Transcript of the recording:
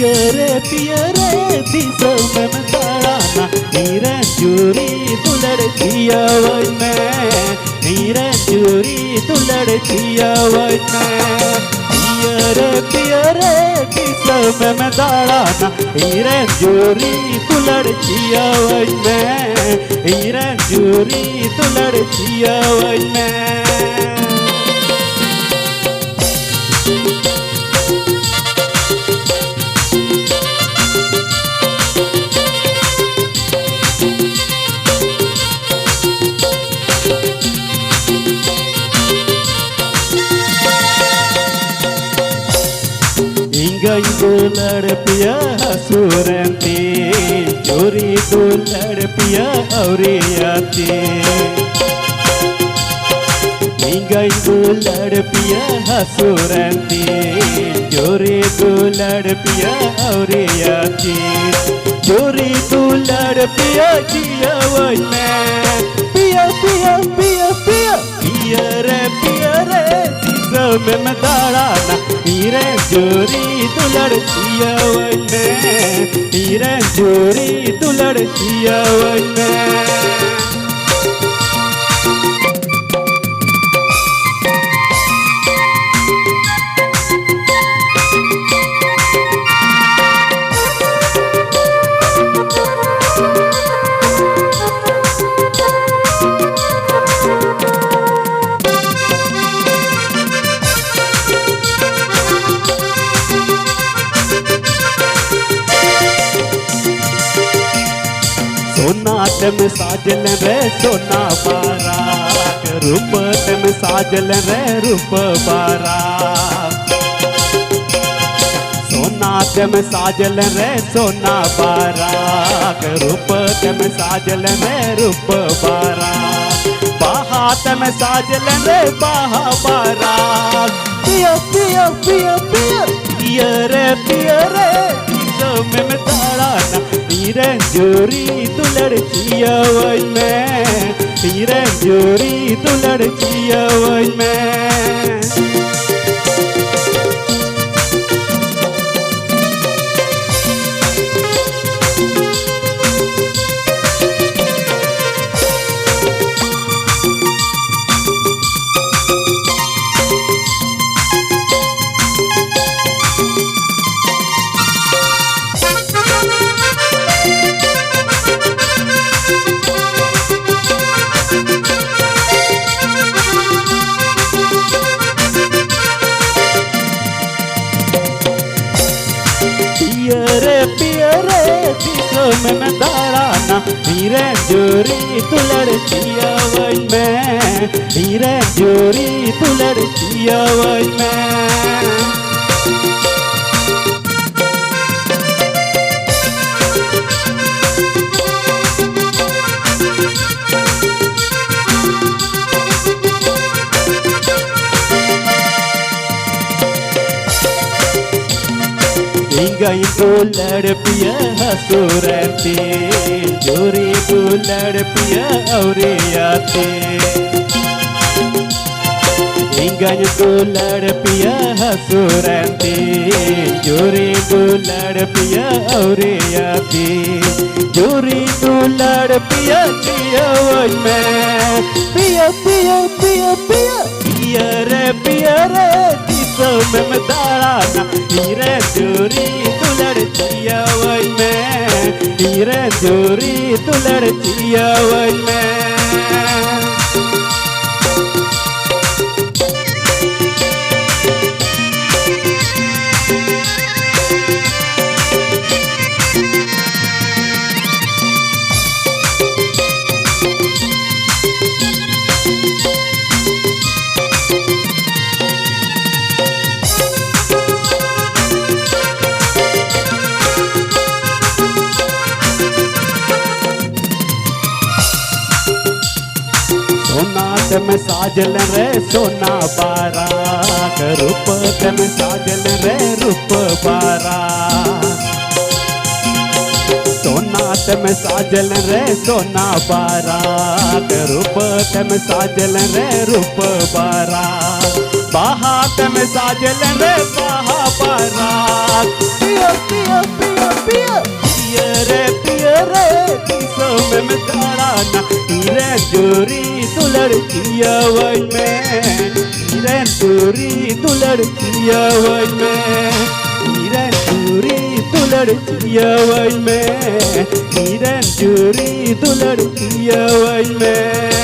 Pierre दिसम ताळाना निरंजुरी तुलडचिया वैमे निरंजुरी तुलडचिया वैमे Pierre दिसम ताळाना निरंजुरी तुलडचिया वैमे निरंजुरी तुलडचिया वैमे दुलड़ पिया हसुरंती चोरी दुलड़ पिया औरियाती इंगई दुलड़ पिया हसुरंती चोरी दुलड़ पिया औरियाती चोरी दुलड़ पिया जिया वही में पिया पिया पिया पिया पिया रे में मदाड़ाना हीरे जोरी तुलड़चिया वने हीरे जोरी तुलड़चिया वने सोनाटम साजल रे सोना बारा रूपटम साजल रे रूप बारा सोनाटम साजल रे सोना बारा रूपटम साजल रे रूप बारा बाहातम साजल रे बाहा बारा पिया पिया पिया पिया पिया रे में ताड़ाना हीरे जोरी तुलड़चिया वही में हीरे जोरी तुलड़चिया वही में पियरे दिसम में दाड़ाना हीरे जोरी तुलड़चिया वही में हीरे जोरी तुलड़चिया वही में इंगई दुलड़ पिया हसुरंती जोरी दुलड़ पिया औरियाती इंगई दुलड़ पिया हसुरंती जोरी दुलड़ पिया औरियाती जोरी दुलड़ पिया जिया वही में पिया पिया पिया पिया पिया रे में दाड़ाना हीरे जोरी तुलड़चिया वही में हीरे जोरी तुलड़चिया वही में सोनाटम साजल रे सोना बारा रूपटम साजल रे रूप बारा में साजल रे सोना बारात, रूपत में साजल रे रूप बारात, बाहात में साजल रे बाहा बारात। पिया पिया पिया पिया पिया रे किसम में ताराना, हीरे जोरी दुलड़ किया वही में, हीरे जोरी दुलड़ किया वही में, हीरे जोरी दुलड़ किया वही में, हीरे जोरी दुलड़ किया वही में।